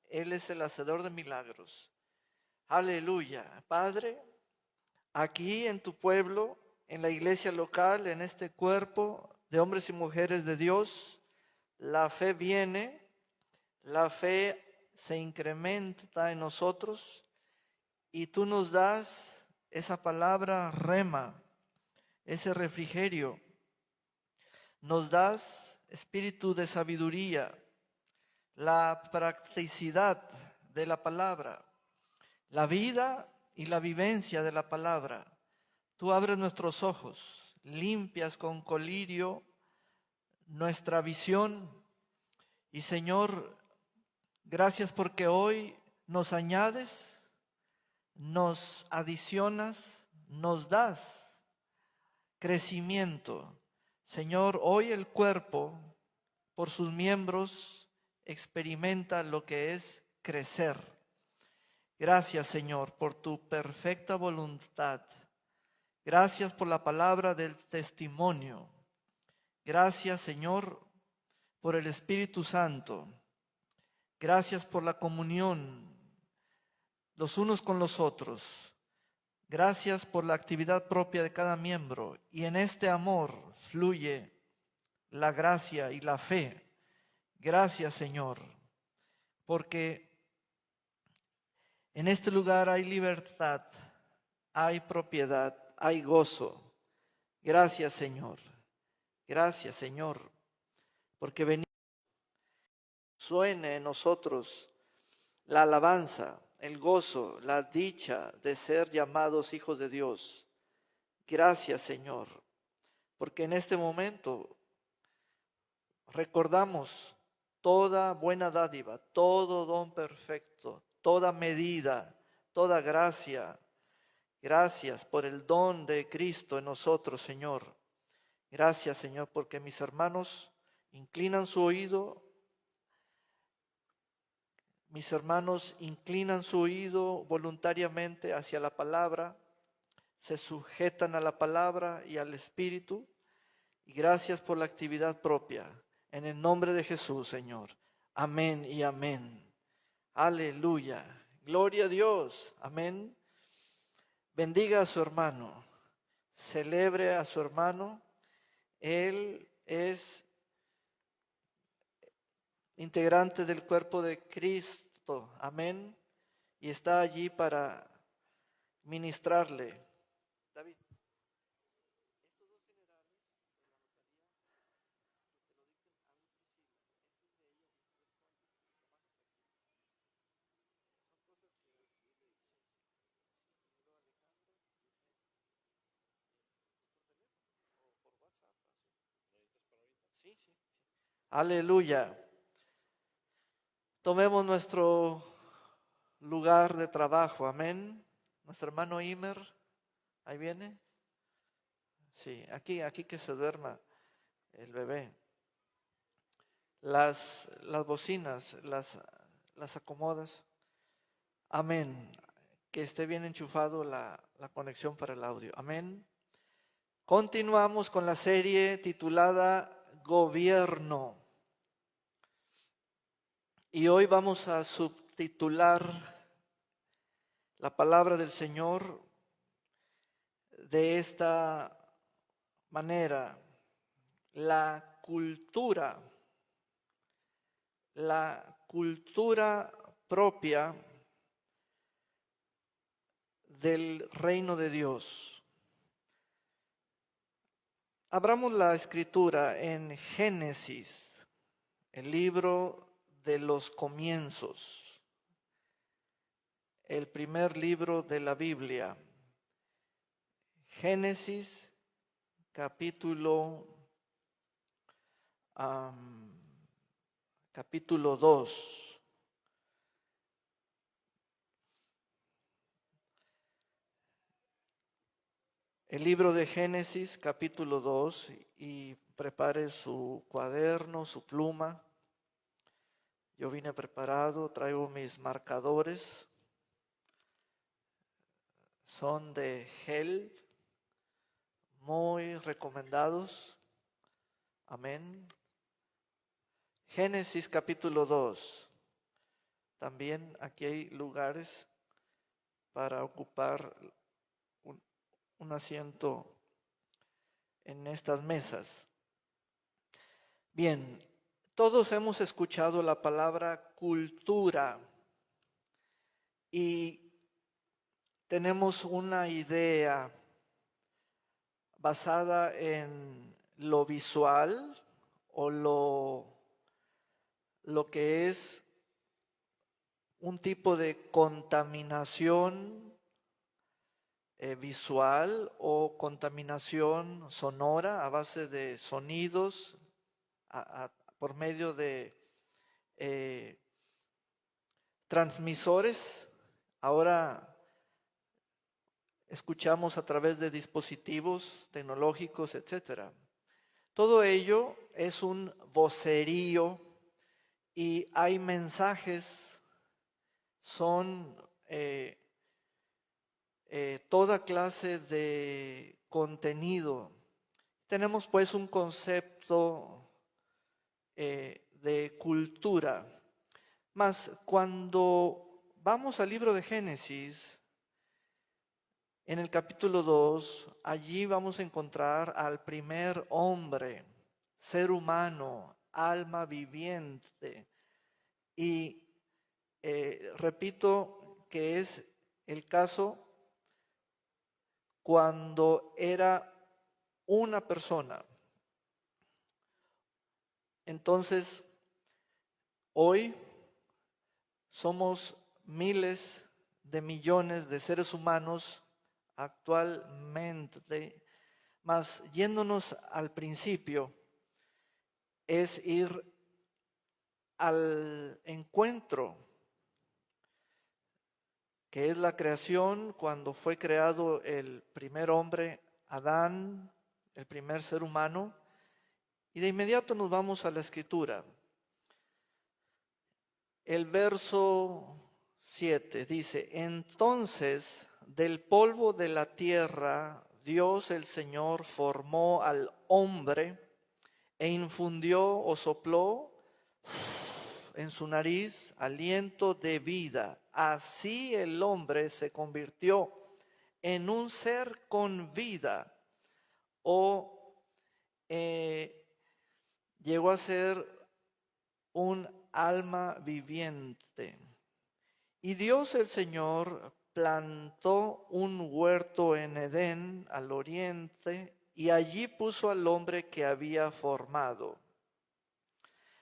Él es el hacedor de milagros. Aleluya. Padre, aquí en tu pueblo, en la iglesia local, en este cuerpo de hombres y mujeres de Dios, la fe viene, la fe se incrementa en nosotros y tú nos das esa palabra rema, ese refrigerio. Nos das espíritu de sabiduría, la practicidad de la palabra, la vida y la vivencia de la palabra. Tú abres nuestros ojos, limpias con colirio nuestra visión. Y Señor, gracias porque hoy nos añades, nos adicionas, nos das crecimiento. Señor, hoy el cuerpo, por sus miembros, experimenta lo que es crecer. Gracias, Señor, por tu perfecta voluntad. Gracias por la palabra del testimonio. Gracias, Señor, por el Espíritu Santo. Gracias por la comunión los unos con los otros. Gracias por la actividad propia de cada miembro. Y en este amor fluye la gracia y la fe. Gracias, Señor, porque en este lugar hay libertad, hay propiedad, hay gozo. Gracias, Señor. Gracias, Señor, porque venimos, suene en nosotros la alabanza, el gozo, la dicha de ser llamados hijos de Dios. Gracias, Señor, porque en este momento recordamos toda buena dádiva, todo don perfecto, toda medida, toda gracia. Gracias por el don de Cristo en nosotros, Señor. Gracias, Señor, porque mis hermanos inclinan su oído. Mis hermanos inclinan su oído voluntariamente hacia la palabra, se sujetan a la palabra y al Espíritu. Y gracias por la actividad propia. En el nombre de Jesús, Señor. Amén y amén. Aleluya. Gloria a Dios. Amén. Bendiga a su hermano. Celebre a su hermano. Él es integrante del cuerpo de Cristo. Amén. Y está allí para ministrarle. David. Sí, sí, sí. Aleluya. Tomemos nuestro lugar de trabajo. Amén. Nuestro hermano Imer, ahí viene. Sí, aquí que se duerma el bebé. Las bocinas, las acomodas. Amén. Que esté bien enchufado la conexión para el audio. Amén. Continuamos con la serie titulada Gobierno. Y hoy vamos a subtitular la palabra del Señor de esta manera: la cultura propia del reino de Dios. Abramos la escritura en Génesis, el libro de los comienzos, el primer libro de la Biblia. Génesis capítulo 2. El libro de Génesis, capítulo 2, y prepare su cuaderno, su pluma. Yo vine preparado, traigo mis marcadores. Son de gel, muy recomendados. Amén. Génesis capítulo 2. También aquí hay lugares para ocupar un asiento en estas mesas. Bien, todos hemos escuchado la palabra cultura y tenemos una idea basada en lo visual o lo que es un tipo de contaminación visual o contaminación sonora a base de sonidos por medio de transmisores. Ahora escuchamos a través de dispositivos tecnológicos, etcétera. Todo ello es un vocerío y hay mensajes, son toda clase de contenido. Tenemos pues un concepto de cultura. Mas cuando vamos al libro de Génesis, en el capítulo 2, allí vamos a encontrar al primer hombre, ser humano, alma viviente. Y repito que es el caso cuando era una persona. Entonces, hoy somos miles de millones de seres humanos actualmente, mas yéndonos al principio, es ir al encuentro, que es la creación, cuando fue creado el primer hombre, Adán, el primer ser humano, y de inmediato nos vamos a la escritura. El verso 7 dice: entonces del polvo de la tierra Dios el Señor formó al hombre e infundió o sopló en su nariz aliento de vida. Así el hombre se convirtió en un ser con vida, o llegó a ser un alma viviente. Y Dios el Señor plantó un huerto en Edén al oriente y allí puso al hombre que había formado.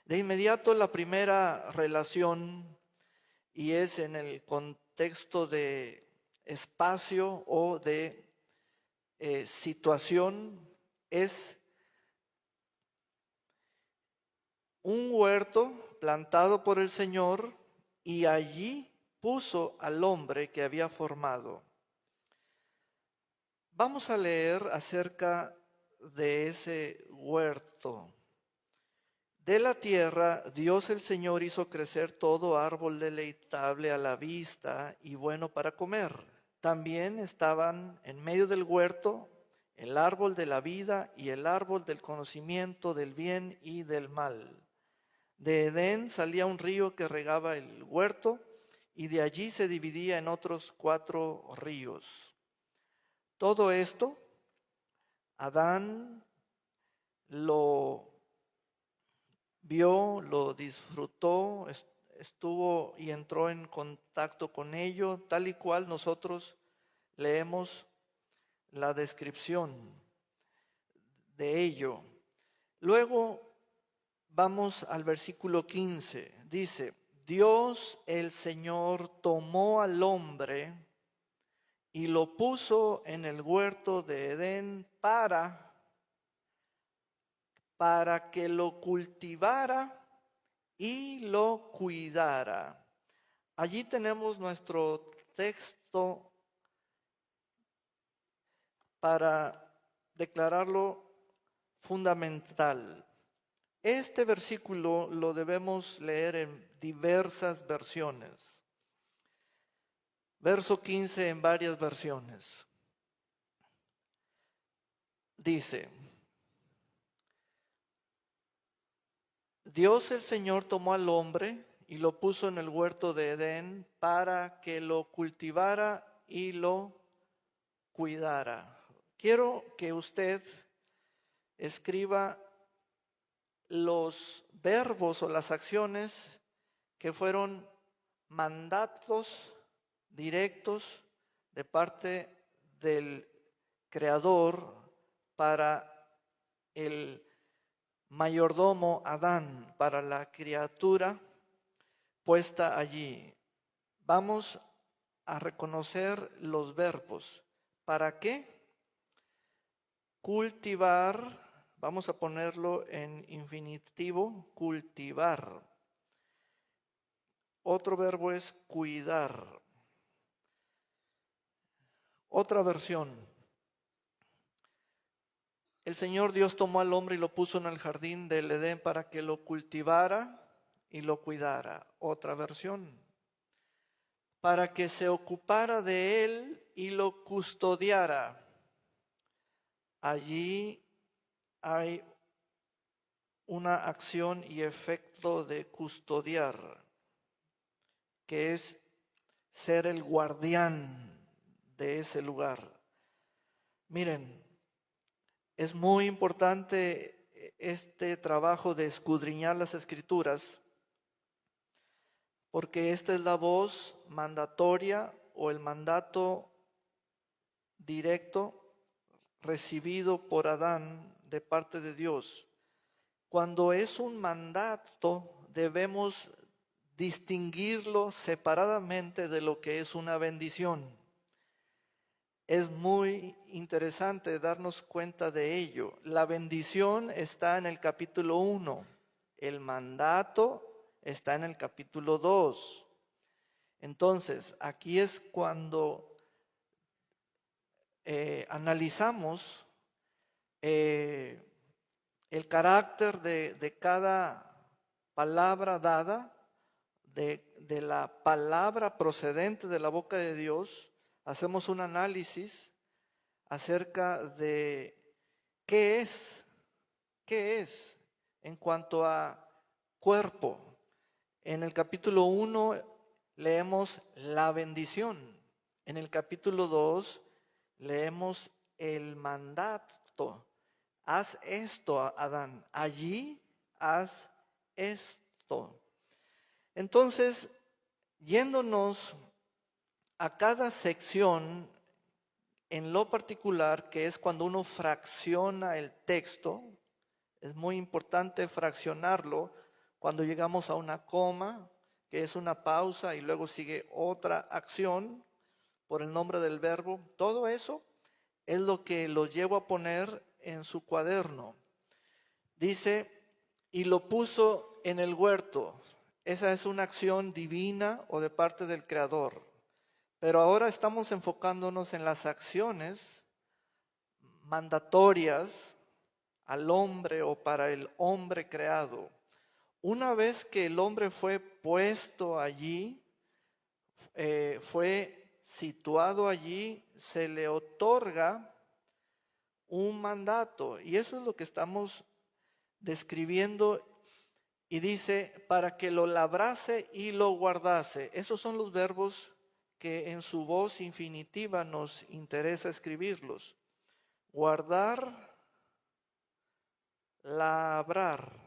De inmediato la primera relación, y es en el contexto de espacio o de situación, es un huerto plantado por el Señor y allí puso al hombre que había formado. Vamos a leer acerca de ese huerto. De la tierra, Dios el Señor hizo crecer todo árbol deleitable a la vista y bueno para comer. También estaban en medio del huerto el árbol de la vida y el árbol del conocimiento del bien y del mal. De Edén salía un río que regaba el huerto y de allí se dividía en otros 4 ríos. Todo esto, Adán lo vio, lo disfrutó, estuvo y entró en contacto con ello, tal y cual nosotros leemos la descripción de ello. Luego vamos al versículo 15. Dice: Dios el Señor tomó al hombre y lo puso en el huerto de Edén para que lo cultivara y lo cuidara. Allí tenemos nuestro texto para declararlo fundamental. Este versículo lo debemos leer en diversas versiones. Verso 15 en varias versiones. Dice: Dios el Señor tomó al hombre y lo puso en el huerto de Edén para que lo cultivara y lo cuidara. Quiero que usted escriba los verbos o las acciones que fueron mandatos directos de parte del Creador para el mayordomo Adán, para la criatura puesta allí. Vamos a reconocer los verbos. ¿Para qué? Cultivar, vamos a ponerlo en infinitivo, cultivar. Otro verbo es cuidar. Otra versión. El Señor Dios tomó al hombre y lo puso en el jardín del Edén para que lo cultivara y lo cuidara. Otra versión. Para que se ocupara de él y lo custodiara. Allí hay una acción y efecto de custodiar, que es ser el guardián de ese lugar. Miren, es muy importante este trabajo de escudriñar las Escrituras, porque esta es la voz mandatoria o el mandato directo recibido por Adán de parte de Dios. Cuando es un mandato, debemos distinguirlo separadamente de lo que es una bendición. Es muy interesante darnos cuenta de ello. La bendición está en el capítulo 1, el mandato está en el capítulo 2. Entonces, aquí es cuando analizamos el carácter de cada palabra dada, de la palabra procedente de la boca de Dios. Hacemos un análisis acerca de qué es en cuanto a cuerpo. En el capítulo 1 leemos la bendición. En el capítulo 2 leemos el mandato. Haz esto, Adán. Allí haz esto. Entonces, yéndonos a cada sección en lo particular, que es cuando uno fracciona el texto, es muy importante fraccionarlo cuando llegamos a una coma, que es una pausa y luego sigue otra acción por el nombre del verbo. Todo eso es lo que lo llevo a poner en su cuaderno. Dice, y lo puso en el huerto. Esa es una acción divina o de parte del Creador. Pero ahora estamos enfocándonos en las acciones mandatorias al hombre o para el hombre creado. Una vez que el hombre fue puesto allí, fue situado allí, se le otorga un mandato. Y eso es lo que estamos describiendo. Y dice, para que lo labrase y lo guardase. Esos son los verbos que en su voz infinitiva nos interesa escribirlos. Guardar, labrar.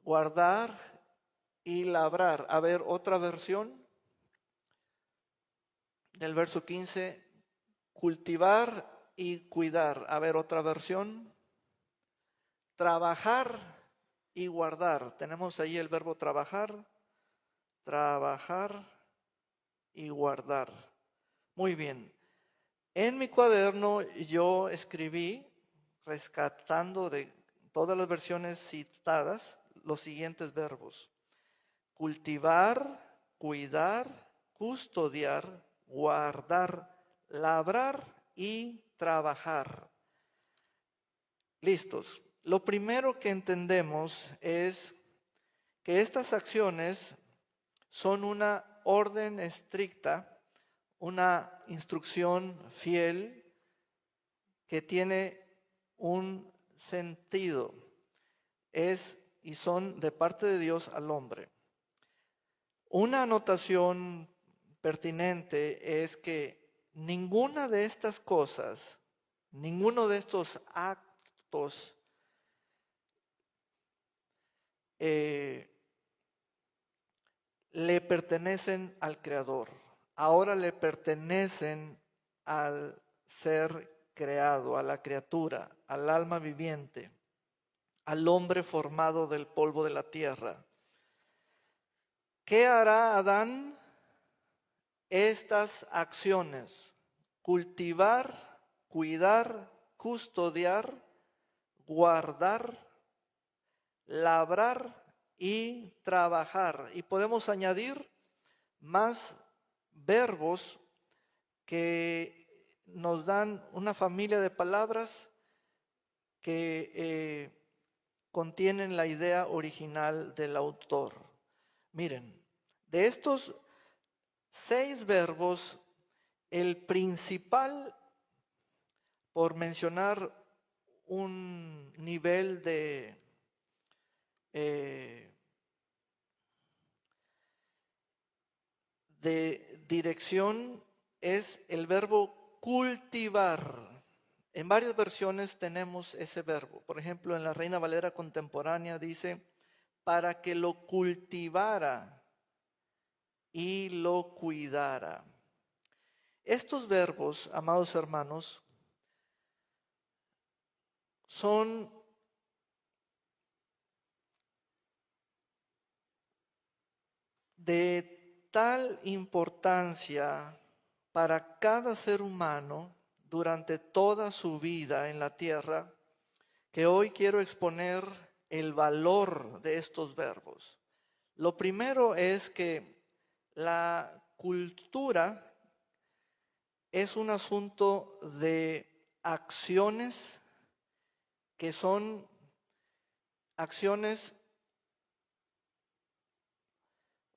Guardar y labrar. A ver, otra versión del verso 15. Cultivar y cuidar. A ver, otra versión. Trabajar y guardar. Tenemos ahí el verbo trabajar, trabajar y guardar. Muy bien. En mi cuaderno yo escribí, rescatando de todas las versiones citadas, los siguientes verbos. Cultivar, cuidar, custodiar, guardar, labrar y trabajar. Listos. Lo primero que entendemos es que estas acciones son una orden estricta, una instrucción fiel que tiene un sentido. Es y son de parte de Dios al hombre. Una anotación pertinente es que ninguna de estas cosas, ninguno de estos actos le pertenecen al Creador. Ahora le pertenecen al ser creado, a la criatura, al alma viviente, al hombre formado del polvo de la tierra. ¿Qué hará Adán? Estas acciones: cultivar, cuidar, custodiar, guardar, labrar y trabajar. Y podemos añadir más verbos que nos dan una familia de palabras que contienen la idea original del autor. Miren, de estos 6 verbos, el principal, por mencionar un nivel de dirección, es el verbo cultivar. En varias versiones tenemos ese verbo. Por ejemplo, en la Reina Valera contemporánea dice, para que lo cultivara y lo cuidara. Estos verbos, amados hermanos, son de tal importancia para cada ser humano durante toda su vida en la tierra, que hoy quiero exponer el valor de estos verbos. Lo primero es que la cultura es un asunto de acciones que son acciones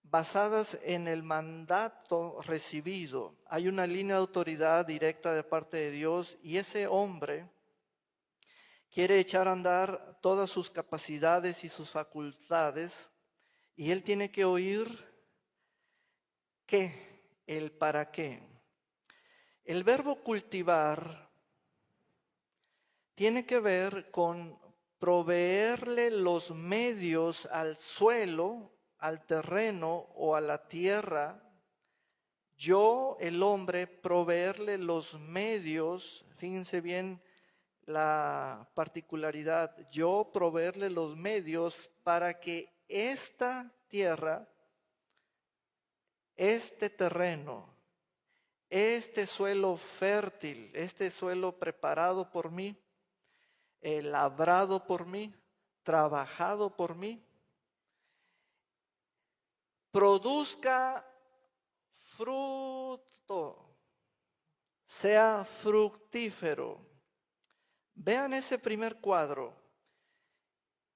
basadas en el mandato recibido. Hay una línea de autoridad directa de parte de Dios y ese hombre quiere echar a andar todas sus capacidades y sus facultades y él tiene que oír ¿qué? El para qué. El verbo cultivar tiene que ver con proveerle los medios al suelo, al terreno o a la tierra. Yo, el hombre, proveerle los medios, fíjense bien la particularidad, yo proveerle los medios para que esta tierra, este terreno, este suelo fértil, este suelo preparado por mí, labrado por mí, trabajado por mí, produzca fruto, sea fructífero. Vean ese primer cuadro.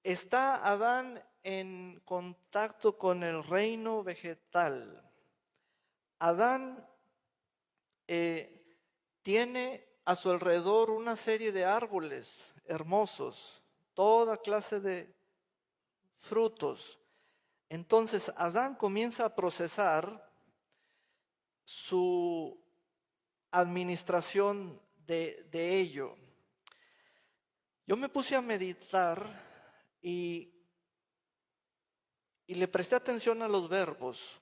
Está Adán en contacto con el reino vegetal. Adán tiene a su alrededor una serie de árboles hermosos, toda clase de frutos. Entonces Adán comienza a procesar su administración de ello. Yo me puse a meditar y le presté atención a los verbos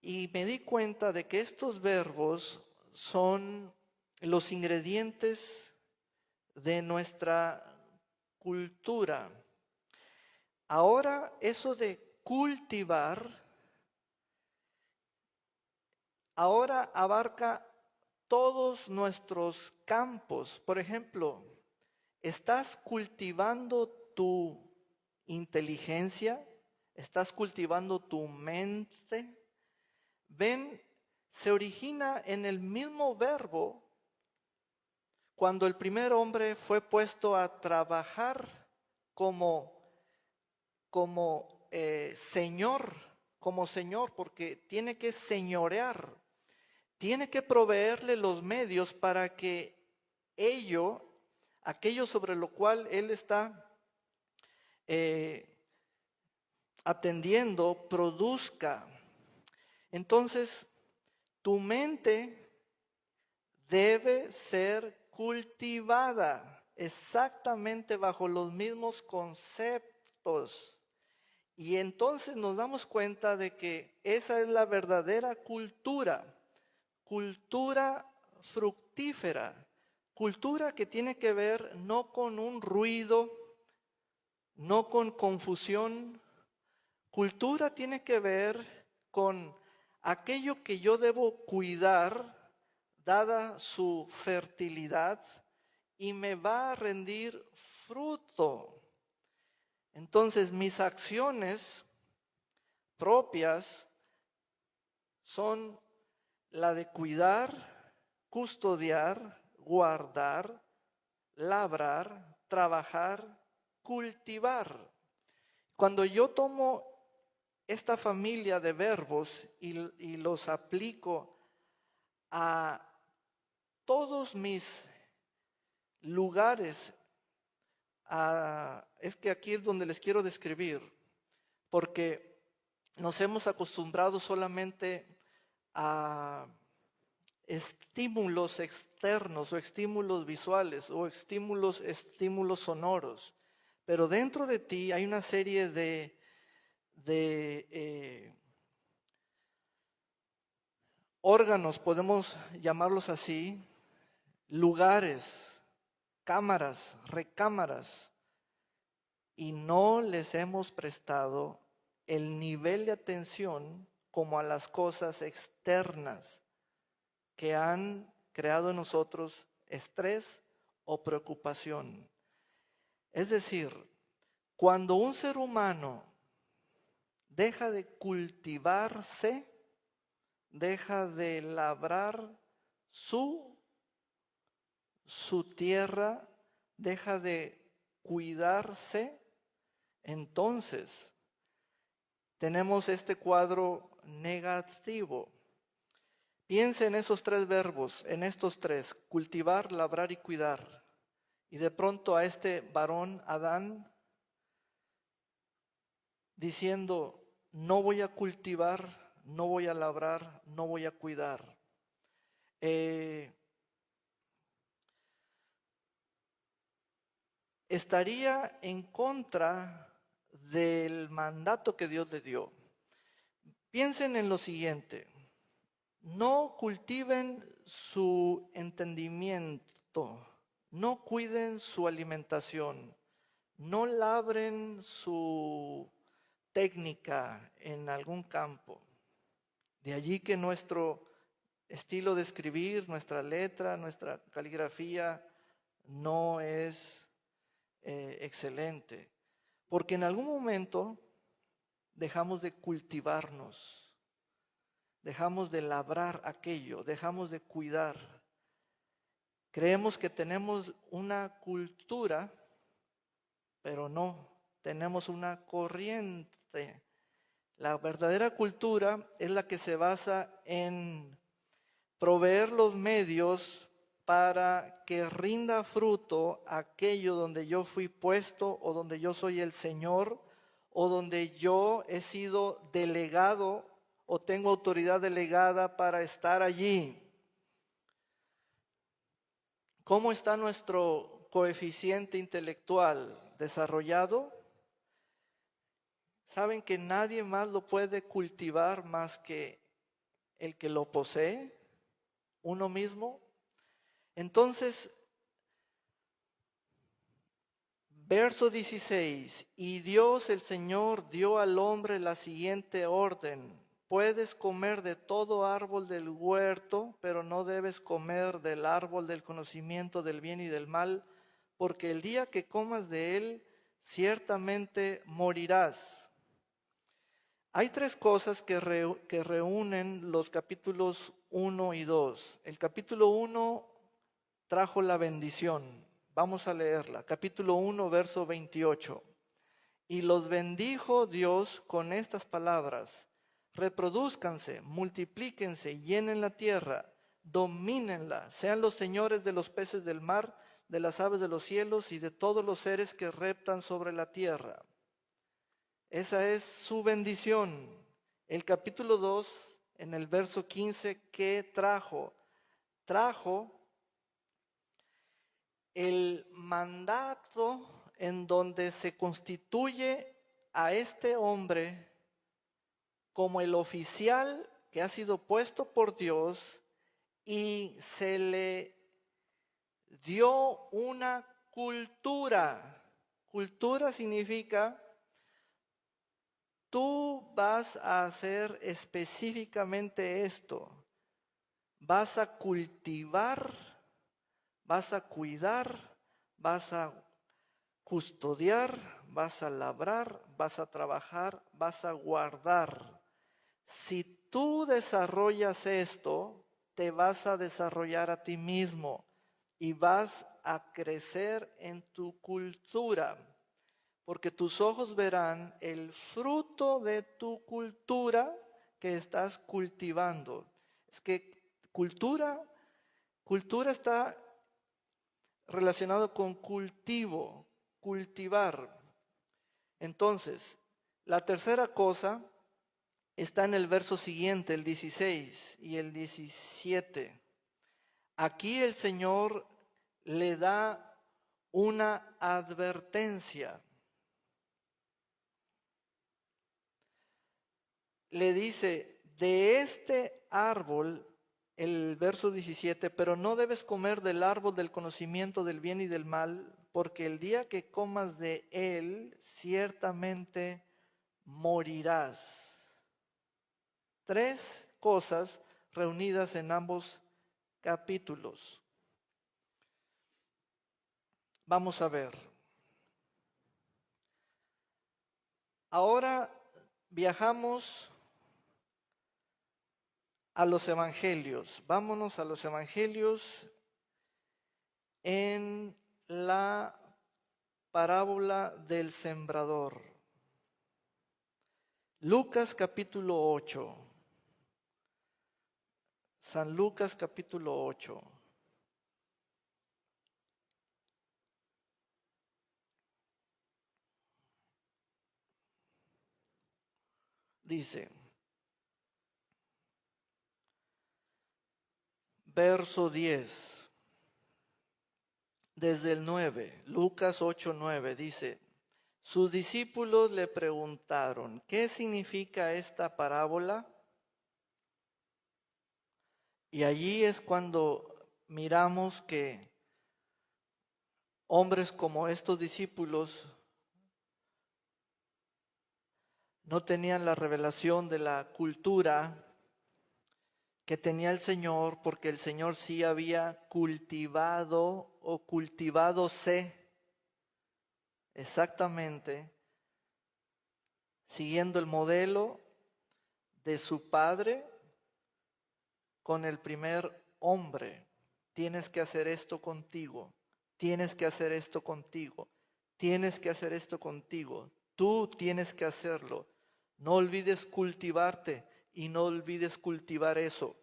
y me di cuenta de que estos verbos son los ingredientes de nuestra cultura. Ahora, eso de cultivar, ahora abarca todos nuestros campos. Por ejemplo, ¿estás cultivando tu inteligencia? ¿Estás cultivando tu mente? Ven, se origina en el mismo verbo cuando el primer hombre fue puesto a trabajar como señor, porque tiene que señorear, tiene que proveerle los medios para que aquello sobre lo cual él está atendiendo produzca. Entonces, tu mente debe ser cultivada exactamente bajo los mismos conceptos. Y entonces nos damos cuenta de que esa es la verdadera cultura fructífera, cultura que tiene que ver no con un ruido, no con confusión. Cultura tiene que ver con aquello que yo debo cuidar, dada su fertilidad, y me va a rendir fruto. Entonces, mis acciones propias son la de cuidar, custodiar, guardar, labrar, trabajar, cultivar. Cuando yo tomo esta familia de verbos y los aplico a todos mis lugares, es que aquí es donde les quiero describir, porque nos hemos acostumbrado solamente a estímulos externos o estímulos visuales o estímulos sonoros, pero dentro de ti hay una serie de órganos, podemos llamarlos así, lugares, cámaras, recámaras, y no les hemos prestado el nivel de atención como a las cosas externas que han creado en nosotros estrés o preocupación. Es decir, cuando un ser humano deja de cultivarse, deja de labrar su tierra, deja de cuidarse, entonces tenemos este cuadro negativo. Piense en esos tres verbos, en estos tres: cultivar, labrar y cuidar. Y de pronto a este varón, Adán, diciendo: no voy a cultivar, no voy a labrar, no voy a cuidar. Estaría en contra del mandato que Dios le dio. Piensen en lo siguiente: no cultiven su entendimiento, no cuiden su alimentación, no labren su técnica en algún campo. De allí que nuestro estilo de escribir, nuestra letra, nuestra caligrafía no es excelente, porque en algún momento dejamos de cultivarnos, dejamos de labrar aquello, dejamos de cuidar. Creemos que tenemos una cultura, pero no, tenemos una corriente. La verdadera cultura es la que se basa en proveer los medios para que rinda fruto aquello donde yo fui puesto o donde yo soy el Señor o donde yo he sido delegado o tengo autoridad delegada para estar allí. ¿Cómo está nuestro coeficiente intelectual? ¿Desarrollado? ¿Saben que nadie más lo puede cultivar más que el que lo posee? ¿Uno mismo? Entonces, verso 16, y Dios el Señor dio al hombre la siguiente orden: puedes comer de todo árbol del huerto, pero no debes comer del árbol del conocimiento del bien y del mal, porque el día que comas de él, ciertamente morirás. Hay tres cosas que reúnen los capítulos 1 y 2. El capítulo 1 trajo la bendición. Vamos a leerla. Capítulo 1, verso 28. Y los bendijo Dios con estas palabras: reprodúzcanse, multiplíquense, llenen la tierra, domínenla, sean los señores de los peces del mar, de las aves de los cielos y de todos los seres que reptan sobre la tierra. Esa es su bendición. El capítulo 2, en el verso 15, ¿qué trajo? Trajo el mandato en donde se constituye a este hombre como el oficial que ha sido puesto por Dios y se le dio una cultura. Cultura significa, tú vas a hacer específicamente esto. Vas a cultivar, vas a cuidar, vas a custodiar, vas a labrar, vas a trabajar, vas a guardar. Si tú desarrollas esto, te vas a desarrollar a ti mismo y vas a crecer en tu cultura, porque tus ojos verán el fruto de tu cultura que estás cultivando. Es que cultura está relacionado con cultivo, cultivar. Entonces, la tercera cosa está en el verso siguiente, el 16 y el 17. Aquí el Señor le da una advertencia. Le dice, de este árbol, el verso 17, pero no debes comer del árbol del conocimiento del bien y del mal, porque el día que comas de él, ciertamente morirás. Tres cosas reunidas en ambos capítulos. Vamos a ver. Ahora viajamos a los evangelios. Vámonos a los evangelios en la parábola del sembrador. Lucas capítulo 8. San Lucas capítulo 8. Dice, verso 10, desde el 9, Lucas 8, 9, dice, sus discípulos le preguntaron, ¿qué significa esta parábola? Y allí es cuando miramos que hombres como estos discípulos no tenían la revelación de la cultura que tenía el Señor, porque el Señor sí había cultivado o cultivadose exactamente siguiendo el modelo de su padre con el primer hombre. Tienes que hacer esto contigo, tienes que hacer esto contigo, tienes que hacer esto contigo, tú tienes que hacerlo. No olvides cultivarte y no olvides cultivar eso.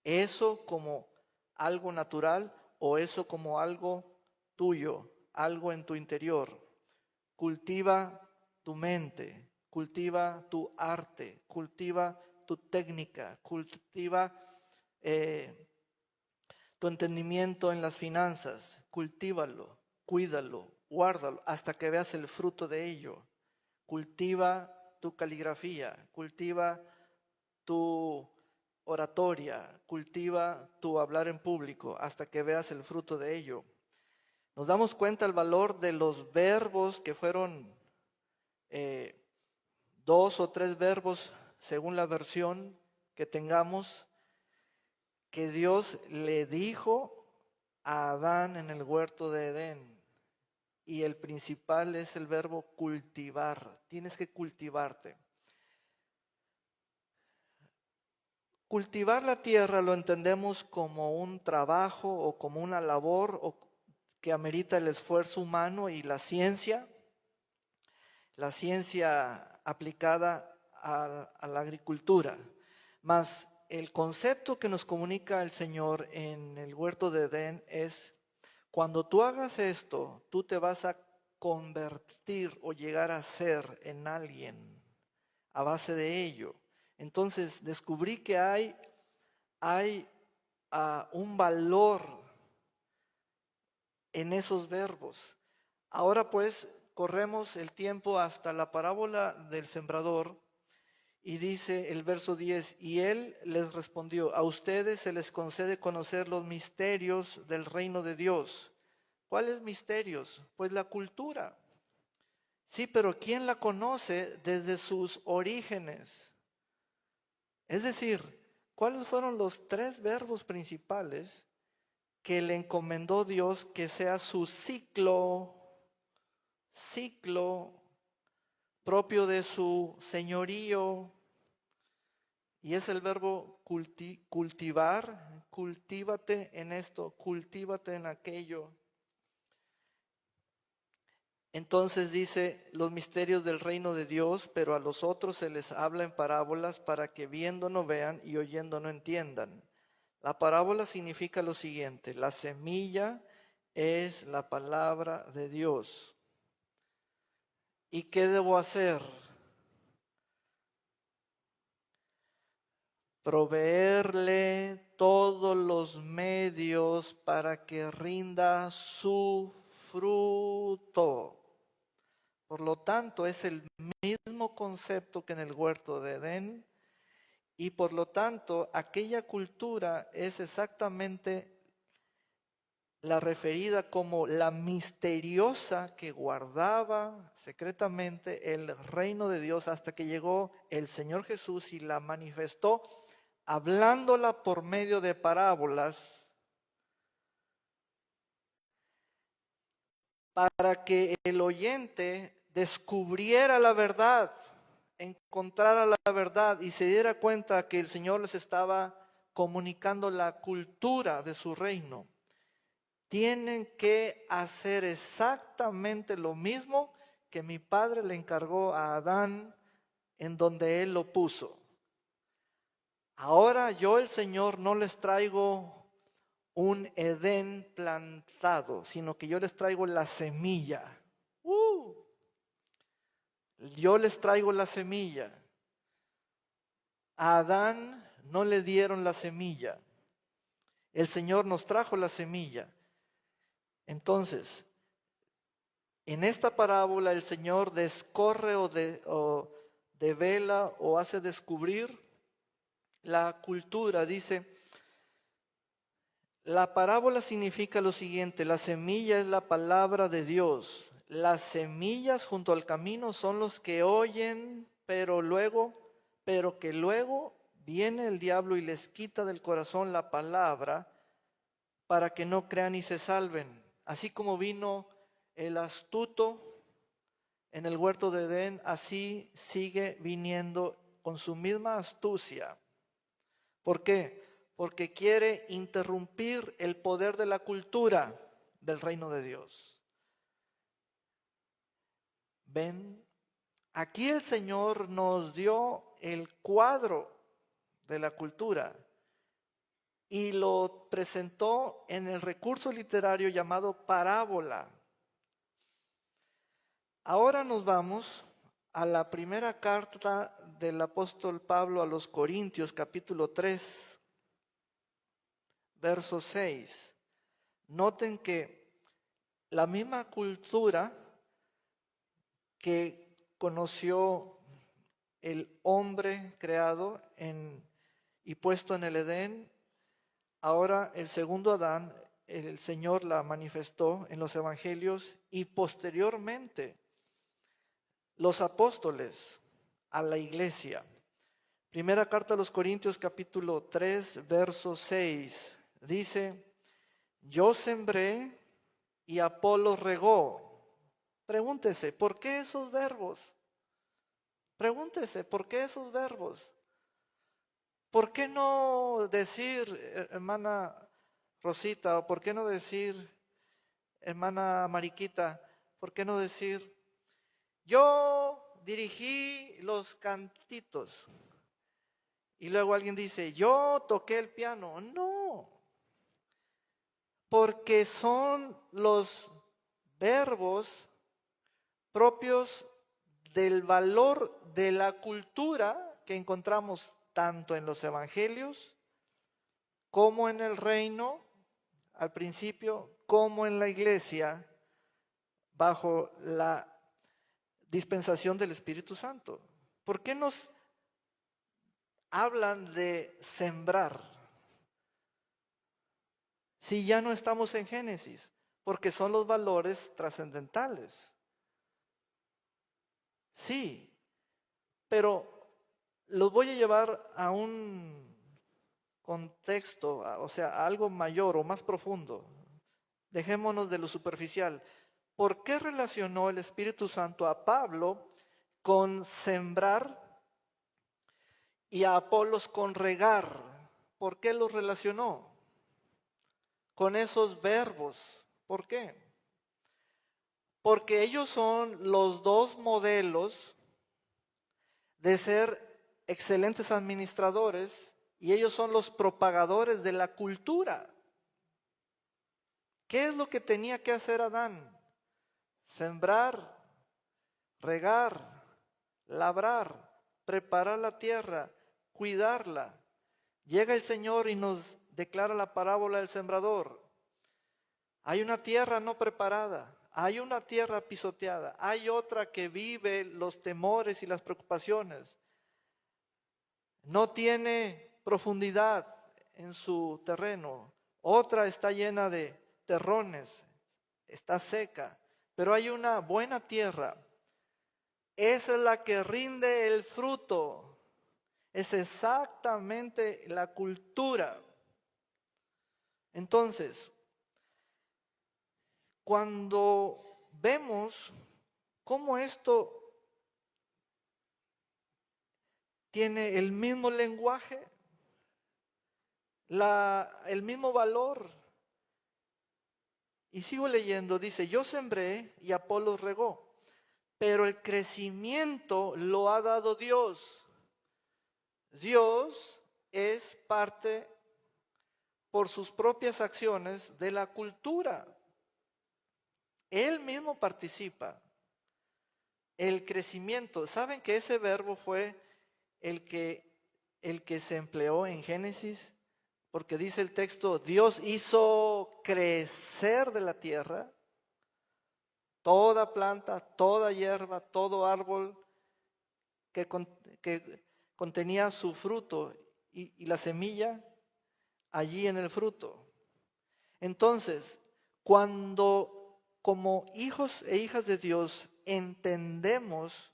Eso como algo natural o eso como algo tuyo, algo en tu interior. Cultiva tu mente, cultiva tu arte, cultiva tu técnica, cultiva tu entendimiento en las finanzas, cultívalo, cuídalo, guárdalo, hasta que veas el fruto de ello. Cultiva tu caligrafía, cultiva tu oratoria, cultiva tu hablar en público, hasta que veas el fruto de ello. Nos damos cuenta el valor de los verbos que fueron 2 o 3 verbos, según la versión que tengamos, que Dios le dijo a Adán en el huerto de Edén. Y el principal es el verbo cultivar. Tienes que cultivarte. Cultivar la tierra lo entendemos como un trabajo o como una labor que amerita el esfuerzo humano y la ciencia aplicada a la agricultura. Mas el concepto que nos comunica el Señor en el huerto de Edén es, cuando tú hagas esto, tú te vas a convertir o llegar a ser en alguien a base de ello. Entonces descubrí que hay un valor en esos verbos. Ahora pues corremos el tiempo hasta la parábola del sembrador y dice el verso 10, y él les respondió, a ustedes se les concede conocer los misterios del reino de Dios. ¿Cuáles misterios? Pues la cultura. Sí, pero ¿quién la conoce desde sus orígenes? Es decir, ¿cuáles fueron los 3 verbos principales que le encomendó Dios que sea su ciclo propio de su señorío? Y es el verbo cultivar, cultívate en esto, cultívate en aquello. Entonces dice los misterios del reino de Dios, pero a los otros se les habla en parábolas para que viendo no vean y oyendo no entiendan. La parábola significa lo siguiente: la semilla es la palabra de Dios. ¿Y qué debo hacer? Proveerle todos los medios para que rinda su fruto. Por lo tanto, es el mismo concepto que en el huerto de Edén, y por lo tanto, aquella cultura es exactamente la referida como la misteriosa que guardaba secretamente el reino de Dios hasta que llegó el Señor Jesús y la manifestó, hablándola por medio de parábolas, para que el oyente descubriera la verdad, encontrara la verdad y se diera cuenta que el Señor les estaba comunicando la cultura de su reino. Tienen que hacer exactamente lo mismo que mi Padre le encargó a Adán en donde Él lo puso. Ahora yo, el Señor, no les traigo un Edén plantado, sino que yo les traigo la semilla. Yo les traigo la semilla. A Adán no le dieron la semilla. El Señor nos trajo la semilla. Entonces, en esta parábola el Señor descorre o devela o hace descubrir la cultura. Dice, la parábola significa lo siguiente: la semilla es la palabra de Dios. Las semillas junto al camino son los que oyen, pero que luego viene el diablo y les quita del corazón la palabra para que no crean y se salven. Así como vino el astuto en el huerto de Edén, así sigue viniendo con su misma astucia. ¿Por qué? Porque quiere interrumpir el poder de la cultura del reino de Dios. ¿Ven? Aquí el Señor nos dio el cuadro de la cultura y lo presentó en el recurso literario llamado parábola. Ahora nos vamos a la primera carta del apóstol Pablo a los Corintios, capítulo 3, verso 6. Noten que la misma cultura que conoció el hombre creado y puesto en el Edén, ahora el segundo Adán, el Señor la manifestó en los evangelios y posteriormente los apóstoles a la iglesia. Primera carta a los Corintios capítulo 3, verso 6. Dice, yo sembré y Apolo regó. Pregúntese, ¿por qué esos verbos? Pregúntese, ¿por qué esos verbos? ¿Por qué no decir, hermana Rosita, o por qué no decir, hermana Mariquita, por qué no decir, yo dirigí los cantitos? Y luego alguien dice, yo toqué el piano. No, porque son los verbos propios del valor de la cultura que encontramos tanto en los evangelios como en el reino al principio, como en la iglesia bajo la dispensación del Espíritu Santo. ¿Por qué nos hablan de sembrar si ya no estamos en Génesis? Porque son los valores trascendentales. Sí, pero los voy a llevar a un contexto, o sea, a algo mayor o más profundo. Dejémonos de lo superficial. ¿Por qué relacionó el Espíritu Santo a Pablo con sembrar y a Apolos con regar? ¿Por qué los relacionó con esos verbos? ¿Por qué? Porque ellos son los dos modelos de ser excelentes administradores y ellos son los propagadores de la cultura. ¿Qué es lo que tenía que hacer Adán? Sembrar, regar, labrar, preparar la tierra, cuidarla. Llega el Señor y nos declara la parábola del sembrador. Hay una tierra no preparada, hay una tierra pisoteada, hay otra que vive los temores y las preocupaciones. No tiene profundidad en su terreno. Otra está llena de terrones, está seca, pero hay una buena tierra. Esa es la que rinde el fruto. Es exactamente la cultura. Entonces, cuando vemos cómo esto tiene el mismo lenguaje, el mismo valor, y sigo leyendo, dice, yo sembré y Apolos regó, pero el crecimiento lo ha dado Dios. Dios es parte por sus propias acciones de la cultura. Él mismo participa. El crecimiento, ¿saben que ese verbo fue el que se empleó en Génesis? Porque dice el texto, Dios hizo crecer de la tierra toda planta, toda hierba, todo árbol que contenía su fruto y la semilla allí en el fruto. Entonces, cuando como hijos e hijas de Dios entendemos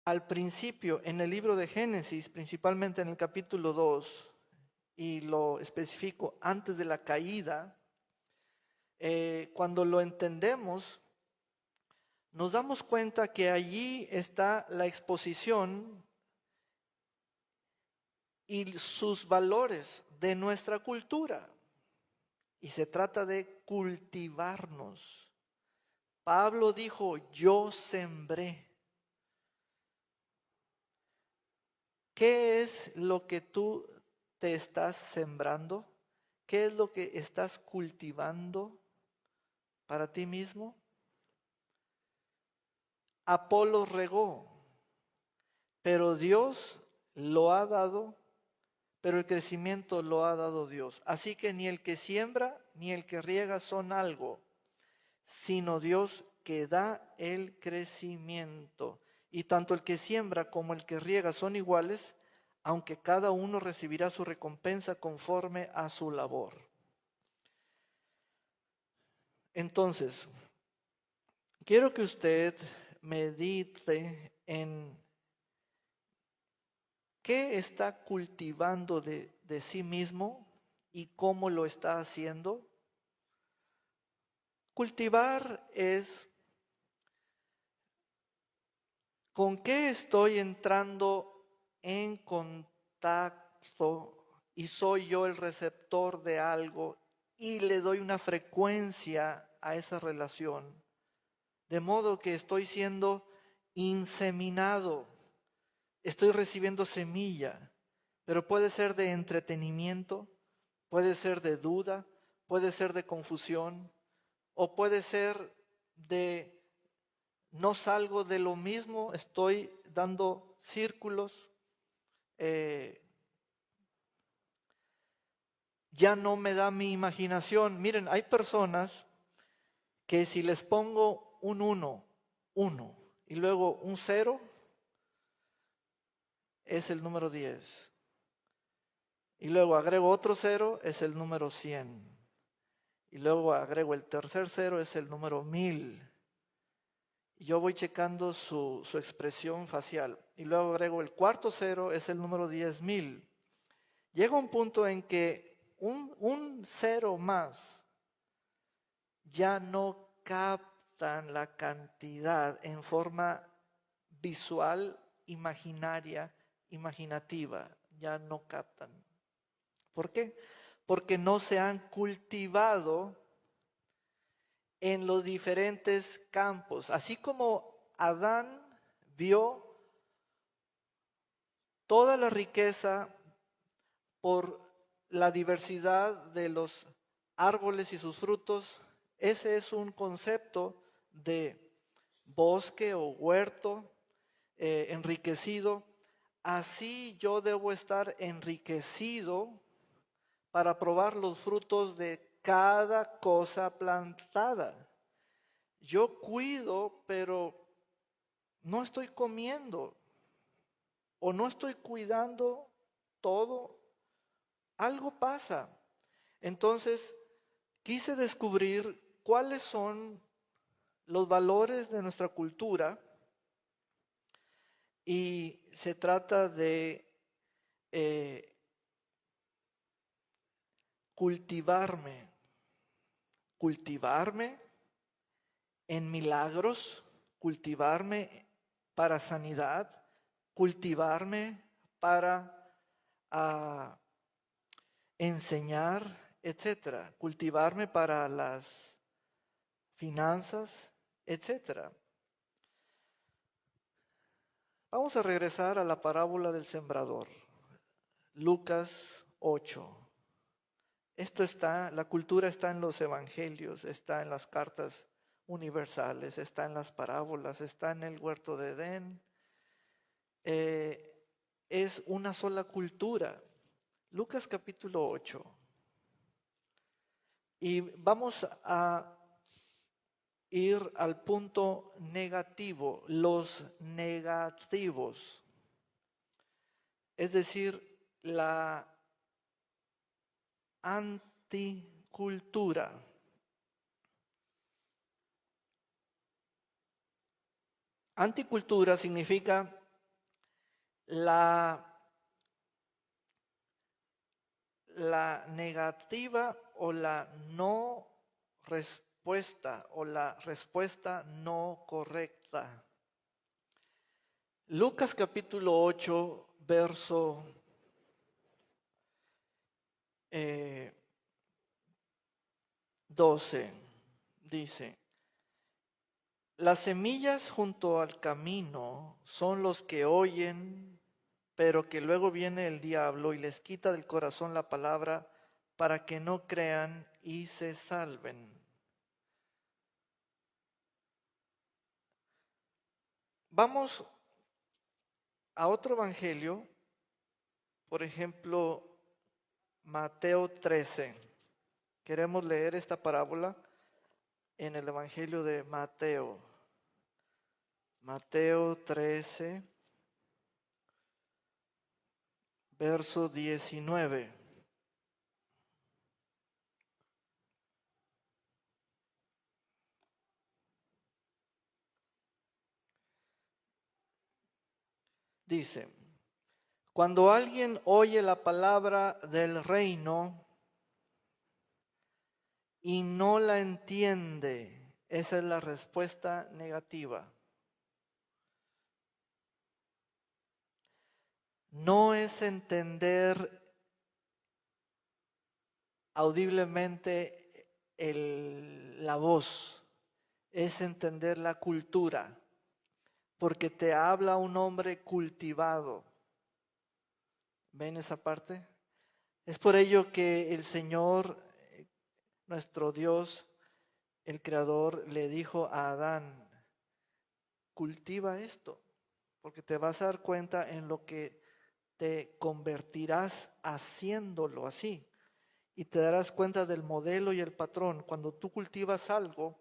al principio en el libro de Génesis, principalmente en el capítulo 2, y lo especifico antes de la caída, cuando lo entendemos, nos damos cuenta que allí está la exposición y sus valores de nuestra cultura. Y se trata de cultivarnos. Pablo dijo, yo sembré. ¿Qué es lo que tú te estás sembrando? ¿Qué es lo que estás cultivando para ti mismo? Apolo regó, pero Dios lo ha dado, pero el crecimiento lo ha dado Dios. Así que ni el que siembra ni el que riega son algo, sino Dios que da el crecimiento. Y tanto el que siembra como el que riega son iguales, aunque cada uno recibirá su recompensa conforme a su labor. Entonces, quiero que usted medite en qué está cultivando de sí mismo y cómo lo está haciendo. Cultivar es con qué estoy entrando en contacto y soy yo el receptor de algo y le doy una frecuencia a esa relación. De modo que estoy siendo inseminado, estoy recibiendo semilla, pero puede ser de entretenimiento, puede ser de duda, puede ser de confusión, o puede ser de no salgo de lo mismo, estoy dando círculos, ya no me da mi imaginación. Miren, hay personas que si les pongo un 1, 1, y luego un 0, es el número 10. Y luego agrego otro 0, es el número 100. Y luego agrego el tercer 0, es el número 1000. Y yo voy checando su expresión facial. Y luego agrego el cuarto 0, es el número 10,000. Llega un punto en que un 0 más ya no captan la cantidad en forma visual, imaginaria, imaginativa. Ya no captan. ¿Por qué? Porque no se han cultivado en los diferentes campos. Así como Adán vio toda la riqueza por la diversidad de los árboles y sus frutos, ese es un concepto de bosque o huerto enriquecido. Así yo debo estar enriquecido para probar los frutos de cada cosa plantada. Yo cuido, pero no estoy comiendo o no estoy cuidando todo. Algo pasa. Entonces, quise descubrir cuáles son los valores de nuestra cultura y se trata de cultivarme en milagros, cultivarme para sanidad, cultivarme para enseñar, etcétera, cultivarme para las finanzas, etcétera. Vamos a regresar a la parábola del sembrador, Lucas 8. Esto está, la cultura está en los evangelios, está en las cartas universales, está en las parábolas, está en el huerto de Edén. Es una sola cultura. Lucas capítulo 8. Y vamos a ir al punto negativo, los negativos. Es decir, la anticultura. Anticultura significa la negativa o la no respuesta o la respuesta no correcta. Lucas capítulo 8, verso 12, dice: las semillas junto al camino son los que oyen, pero que luego viene el diablo y les quita del corazón la palabra para que no crean y se salven. Vamos a otro evangelio, por ejemplo, Mateo 13. Queremos leer esta parábola en el evangelio de Mateo. Mateo 13, verso 19. Dice: cuando alguien oye la palabra del reino y no la entiende, esa es la respuesta negativa. No es entender audiblemente la voz, es entender la cultura, porque te habla un hombre cultivado. ¿Ven esa parte? Es por ello que el Señor, nuestro Dios, el Creador le dijo a Adán, cultiva esto, porque te vas a dar cuenta en lo que te convertirás haciéndolo así. Y te darás cuenta del modelo y el patrón. Cuando tú cultivas algo,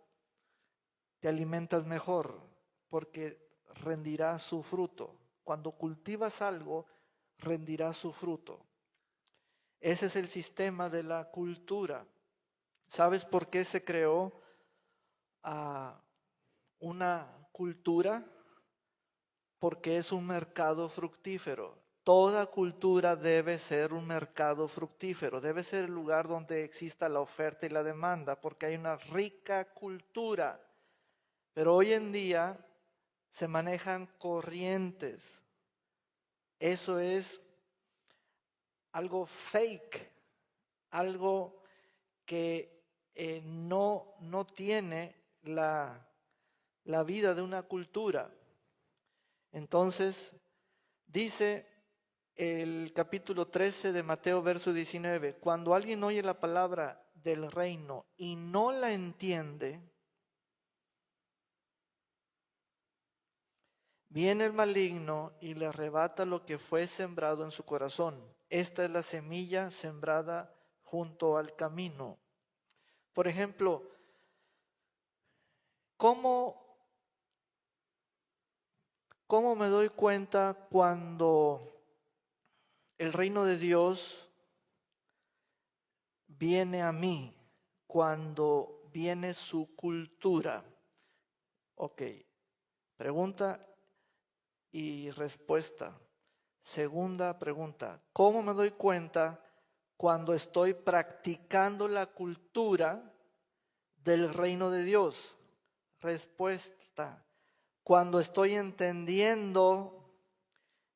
te alimentas mejor, porque rendirá su fruto. Cuando cultivas algo, rendirá su fruto. Ese es el sistema de la cultura. ¿Sabes por qué se creó una cultura? Porque es un mercado fructífero. Toda cultura debe ser un mercado fructífero, debe ser el lugar donde exista la oferta y la demanda, porque hay una rica cultura. Pero hoy en día se manejan corrientes. Eso es algo fake, algo que no tiene la vida de una cultura. Entonces, dice el capítulo 13 de Mateo, verso 19, cuando alguien oye la palabra del reino y no la entiende, viene el maligno y le arrebata lo que fue sembrado en su corazón. Esta es la semilla sembrada junto al camino. Por ejemplo, ¿cómo me doy cuenta cuando el reino de Dios viene a mí? Cuando viene su cultura. Ok, pregunta y respuesta. Segunda pregunta, ¿cómo me doy cuenta cuando estoy practicando la cultura del reino de Dios? Respuesta, cuando estoy entendiendo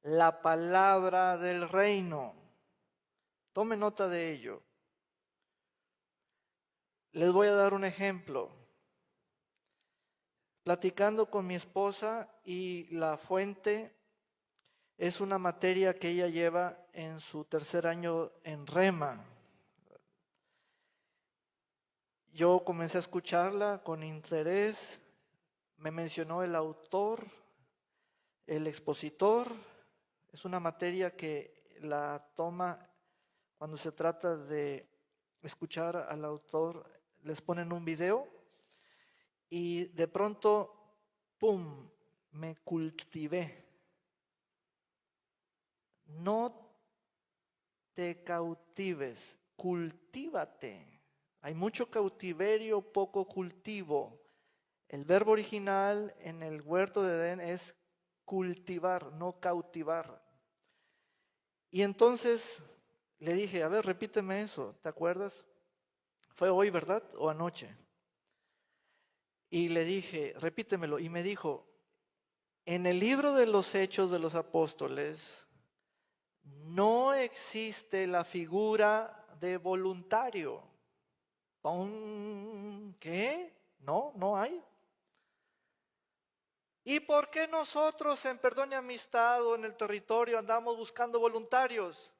la palabra del reino. Tome nota de ello. Les voy a dar un ejemplo. Platicando con mi esposa, y la fuente es una materia que ella lleva en su tercer año en Rema. Yo comencé a escucharla con interés, me mencionó el autor, el expositor. Es una materia que la toma cuando se trata de escuchar al autor, les ponen un video y de pronto, ¡pum!, me cultivé. No te cautives, cultívate. Hay mucho cautiverio, poco cultivo. El verbo original en el huerto de Edén es cultivar, no cautivar. Y entonces le dije, a ver, repíteme eso, ¿te acuerdas? Fue hoy, ¿verdad? ¿O anoche? Y le dije, repítemelo. Y me dijo, en el libro de los Hechos de los Apóstoles no existe la figura de voluntario. ¿Qué? No hay. ¿Y por qué nosotros en Perdón y Amistad o en el territorio andamos buscando voluntarios?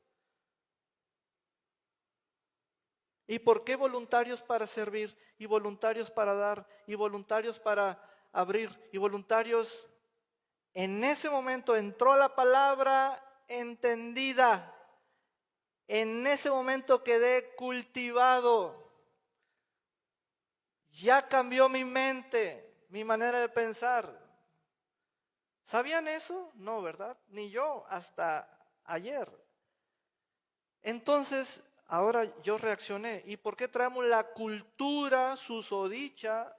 ¿Y por qué voluntarios para servir? ¿Y voluntarios para dar? ¿Y voluntarios para abrir? ¿Y voluntarios? En ese momento entró la palabra entendida. En ese momento quedé cultivado. Ya cambió mi mente, mi manera de pensar. ¿Sabían eso? No, ¿verdad? Ni yo hasta ayer. Entonces, ahora yo reaccioné. ¿Y por qué traemos la cultura susodicha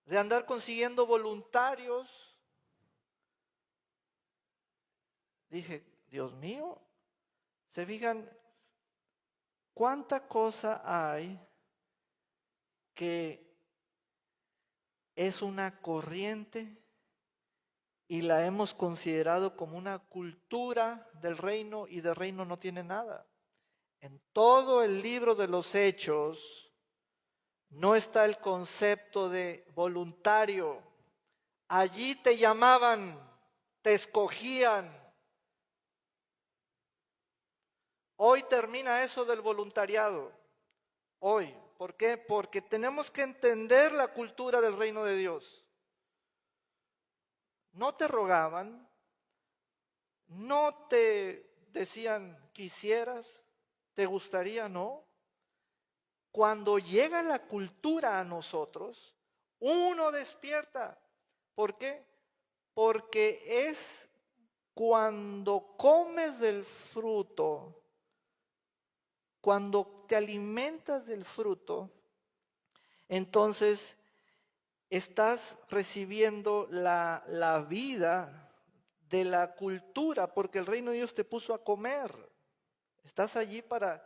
de andar consiguiendo voluntarios? Dije, Dios mío, ¿se fijan cuánta cosa hay que es una corriente y la hemos considerado como una cultura del reino, y del reino no tiene nada? En todo el libro de los Hechos no está el concepto de voluntario. Allí te llamaban, te escogían. Hoy termina eso del voluntariado. Hoy, ¿Por qué? Porque tenemos que entender la cultura del reino de Dios. No te rogaban, no te decían quisieras, te gustaría, no. Cuando llega la cultura a nosotros, uno despierta. ¿Por qué? Porque es cuando comes del fruto, cuando te alimentas del fruto, entonces estás recibiendo la vida de la cultura, porque el reino de Dios te puso a comer. Estás allí para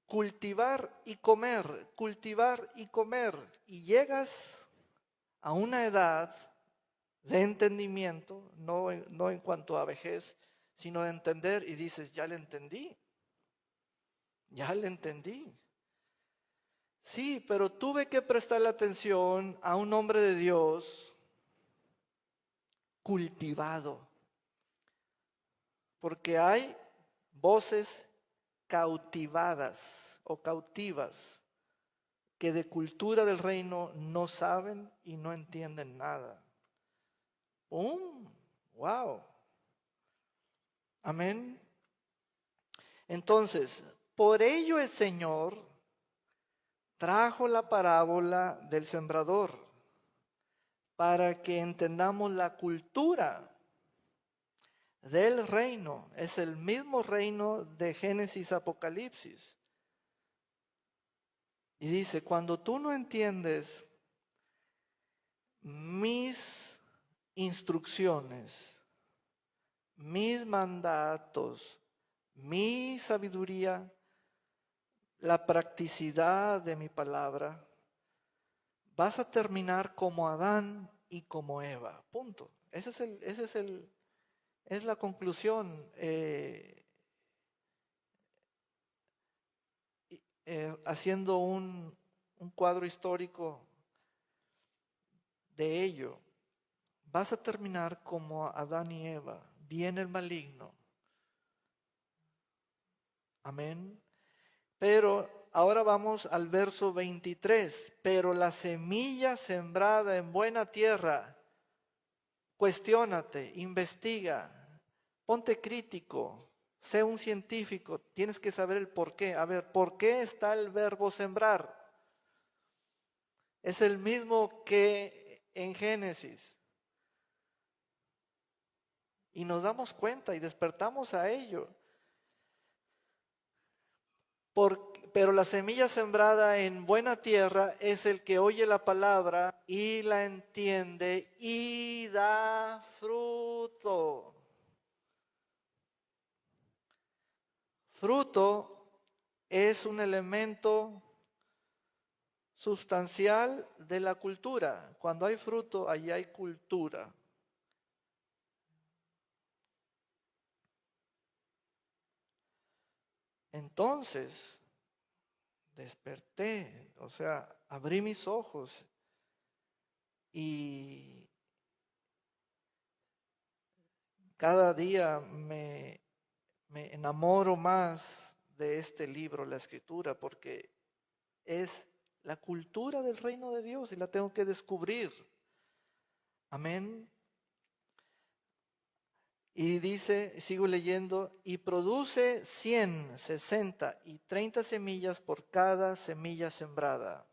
cultivar y comer, cultivar y comer. Y llegas a una edad de entendimiento, no en cuanto a vejez, sino de entender y dices, ya le entendí, ya le entendí. Sí, pero tuve que prestarle atención a un hombre de Dios cultivado, porque hay voces cautivadas o cautivas que de cultura del reino no saben y no entienden nada. ¡Wow! Amén. Entonces, por ello el Señor trajo la parábola del sembrador para que entendamos la cultura del reino. Es el mismo reino de Génesis, Apocalipsis. Y dice, cuando tú no entiendes mis instrucciones, mis mandatos, mi sabiduría, la practicidad de mi palabra, vas a terminar como Adán y como Eva. Punto. Es la conclusión. Haciendo un cuadro histórico de ello, vas a terminar como Adán y Eva. Viene el maligno. Amén. Pero ahora vamos al verso 23. Pero la semilla sembrada en buena tierra, cuestiónate, investiga, ponte crítico, sé un científico, tienes que saber el por qué. A ver, ¿por qué está el verbo sembrar? Es el mismo que en Génesis. Y nos damos cuenta y despertamos a ello. Pero la semilla sembrada en buena tierra es el que oye la palabra y la entiende y da fruto. Fruto es un elemento sustancial de la cultura. Cuando hay fruto, allí hay cultura. Entonces, desperté, o sea, abrí mis ojos y cada día me enamoro más de este libro, la Escritura, porque es la cultura del reino de Dios y la tengo que descubrir. Amén. Y dice, sigo leyendo, y produce 100, 60 y 30 semillas por cada semilla sembrada.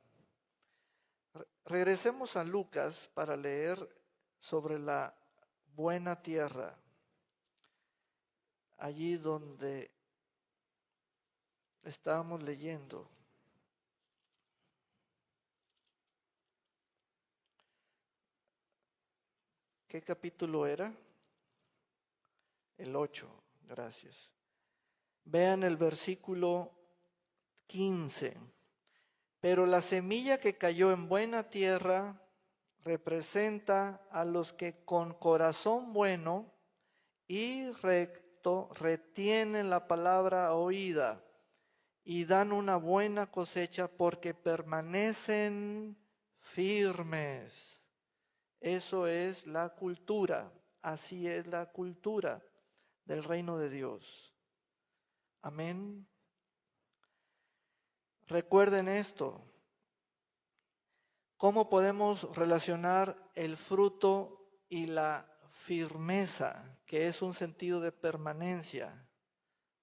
Regresemos a Lucas para leer sobre la buena tierra. Allí donde estábamos leyendo. ¿Qué capítulo era? El 8, gracias. Vean el versículo 15. Pero la semilla que cayó en buena tierra representa a los que con corazón bueno y recto retienen la palabra oída y dan una buena cosecha porque permanecen firmes. Eso es la cultura, así es la cultura del reino de Dios. Amén. recuerden esto. ¿Cómo podemos relacionar el fruto y la firmeza, que es un sentido de permanencia?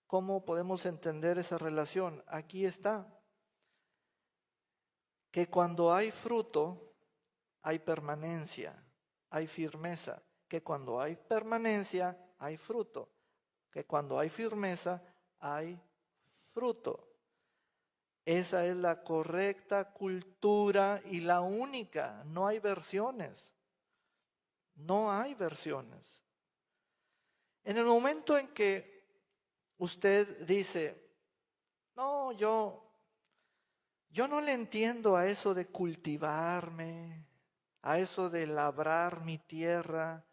¿Cómo podemos entender esa relación? Aquí está. Que cuando hay fruto, hay permanencia, hay firmeza. Que cuando hay permanencia, hay fruto. Que cuando hay firmeza, hay fruto. Esa es la correcta cultura y la única. No hay versiones. No hay versiones. En el momento en que usted dice, no, yo no le entiendo a eso de cultivarme, a eso de labrar mi tierra,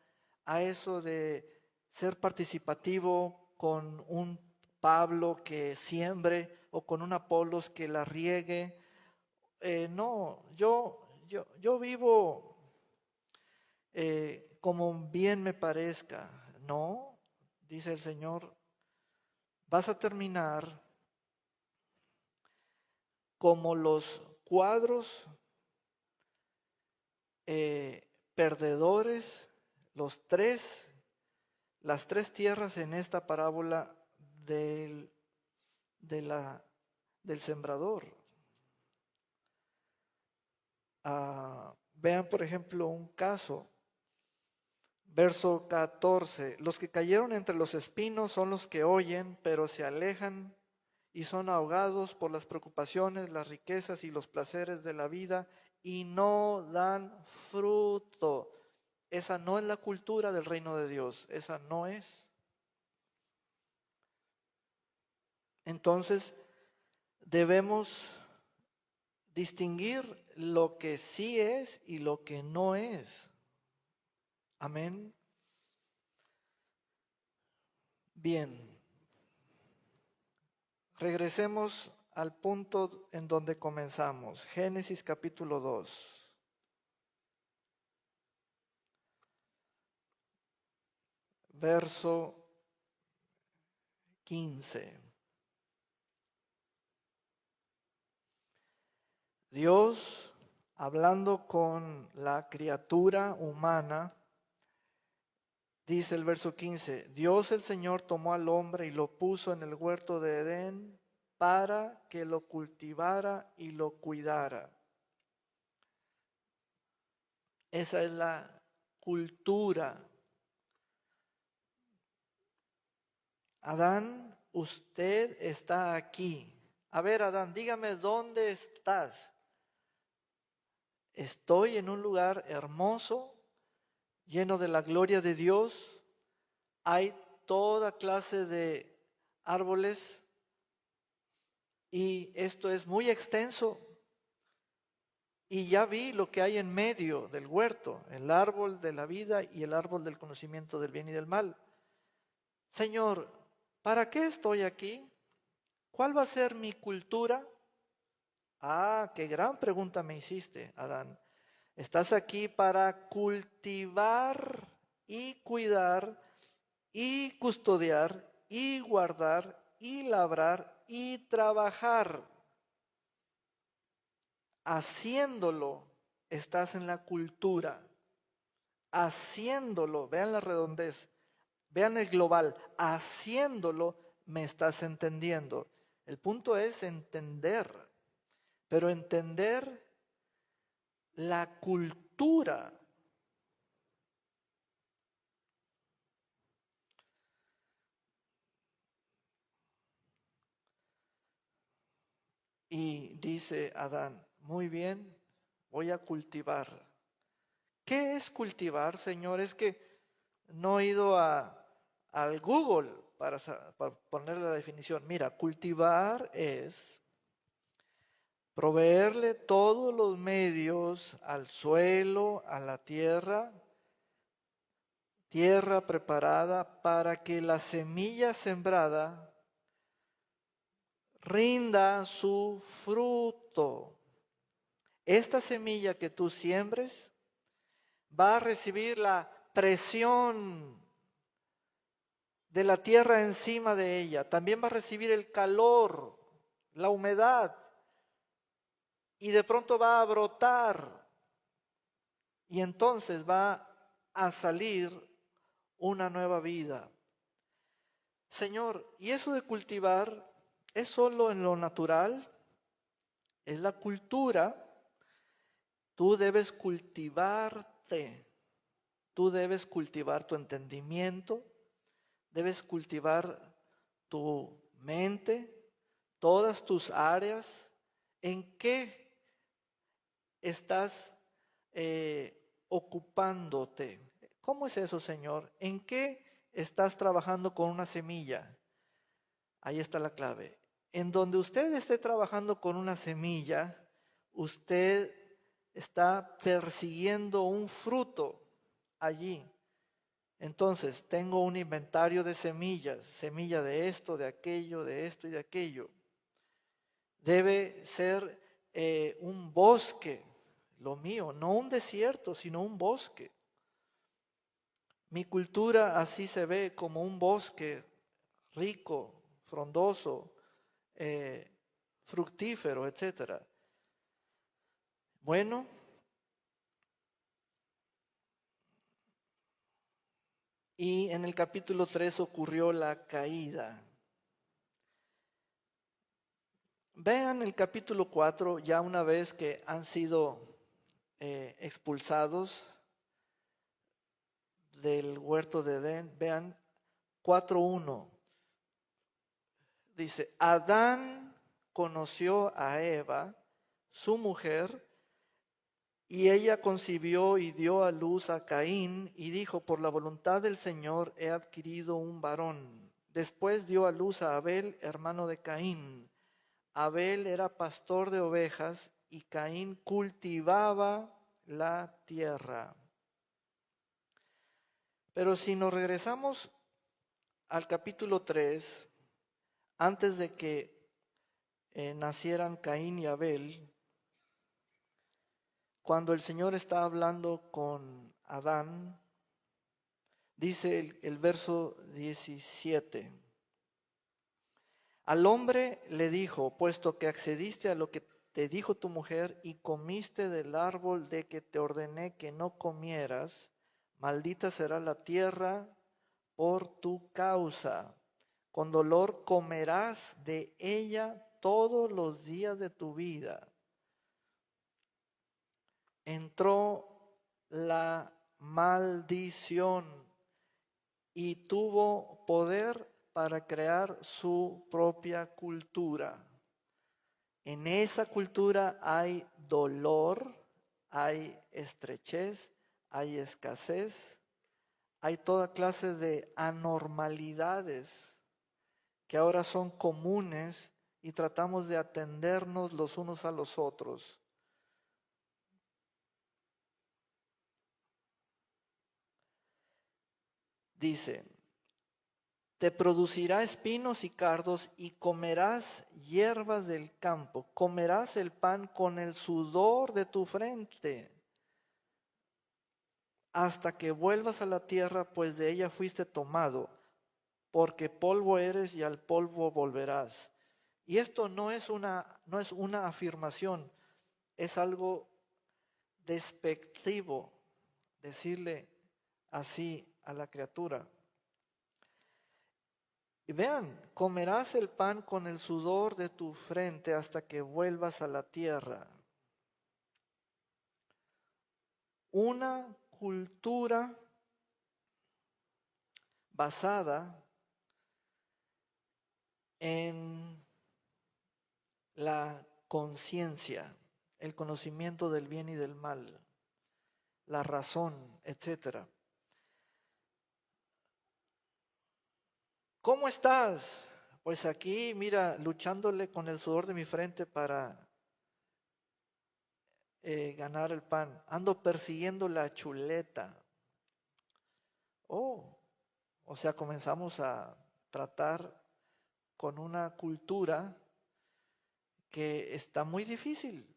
a eso de ser participativo con un Pablo que siembre o con un Apolos que la riegue. No, yo vivo como bien me parezca. No, dice el Señor, vas a terminar como los cuadros perdedores, las tres tierras en esta parábola del sembrador. Vean, por ejemplo, un caso. Verso 14. Los que cayeron entre los espinos son los que oyen, pero se alejan y son ahogados por las preocupaciones, las riquezas y los placeres de la vida y no dan fruto. Esa no es la cultura del reino de Dios, esa no es. Entonces, debemos distinguir lo que sí es y lo que no es. Amén. Bien. Regresemos al punto en donde comenzamos. Génesis capítulo 2. Verso 15. Dios, hablando con la criatura humana, dice el verso 15, Dios el Señor tomó al hombre y lo puso en el huerto de Edén para que lo cultivara y lo cuidara. Esa es la cultura. Adán, usted está aquí. A ver, Adán, dígame dónde estás. Estoy en un lugar hermoso, lleno de la gloria de Dios. Hay toda clase de árboles y esto es muy extenso. Y ya vi lo que hay en medio del huerto, el árbol de la vida y el árbol del conocimiento del bien y del mal. Señor, ¿para qué estoy aquí? ¿Cuál va a ser mi cultura? Ah, qué gran pregunta me hiciste, Adán. Estás aquí para cultivar y cuidar y custodiar y guardar y labrar y trabajar. Haciéndolo, estás en la cultura. Haciéndolo, vean la redondez, vean el global. Haciéndolo, me estás entendiendo. El punto es entender, pero entender la cultura. Y dice Adán, muy bien, voy a cultivar. ¿Qué es cultivar, Señor? Es que no he ido al Google para poner la definición. Mira, cultivar es proveerle todos los medios al suelo, a la tierra preparada para que la semilla sembrada rinda su fruto. Esta semilla que tú siembres va a recibir la presión de la tierra encima de ella. También va a recibir el calor, la humedad. y de pronto va a brotar y entonces va a salir una nueva vida. Señor, ¿y eso de cultivar es solo en lo natural? ¿Es la cultura? Tú debes cultivarte, tú debes cultivar tu entendimiento, debes cultivar tu mente, todas tus áreas. ¿En qué estás ocupándote? ¿Cómo es eso, Señor? ¿En qué estás trabajando con una semilla? Ahí está la clave. En donde usted esté trabajando con una semilla, usted está persiguiendo un fruto allí. Entonces, tengo un inventario de semillas, semilla de esto, de aquello, de esto y de aquello. Debe ser un bosque, lo mío, no un desierto, sino un bosque. Mi cultura así se ve como un bosque rico, frondoso, fructífero, etcétera. Bueno, y en el capítulo 3 ocurrió la caída. Vean el capítulo 4, ya una vez que han sido expulsados del huerto de Edén, vean 4:1. Dice, Adán conoció a Eva, su mujer, y ella concibió y dio a luz a Caín y dijo, por la voluntad del Señor he adquirido un varón. Después dio a luz a Abel, hermano de Caín. Abel era pastor de ovejas y Caín cultivaba la tierra. Pero si nos regresamos al capítulo 3, antes de que nacieran Caín y Abel, cuando el Señor está hablando con Adán, dice el verso 17, al hombre le dijo, puesto que accediste a lo que te dijo tu mujer y comiste del árbol de que te ordené que no comieras, maldita será la tierra por tu causa. Con dolor comerás de ella todos los días de tu vida. Entró la maldición y tuvo poder para crear su propia cultura. En esa cultura hay dolor, hay estrechez, hay escasez, hay toda clase de anormalidades que ahora son comunes y tratamos de atendernos los unos a los otros. Dice, te producirá espinos y cardos y comerás hierbas del campo, comerás el pan con el sudor de tu frente, hasta que vuelvas a la tierra, pues de ella fuiste tomado, porque polvo eres y al polvo volverás. Y esto no es una afirmación, es algo despectivo decirle así a la criatura. Y vean, comerás el pan con el sudor de tu frente hasta que vuelvas a la tierra. Una cultura basada en la conciencia, el conocimiento del bien y del mal, la razón, etcétera. ¿Cómo estás? Pues aquí, mira, luchándole con el sudor de mi frente para ganar el pan. Ando persiguiendo la chuleta. Oh, o sea, comenzamos a tratar con una cultura que está muy difícil,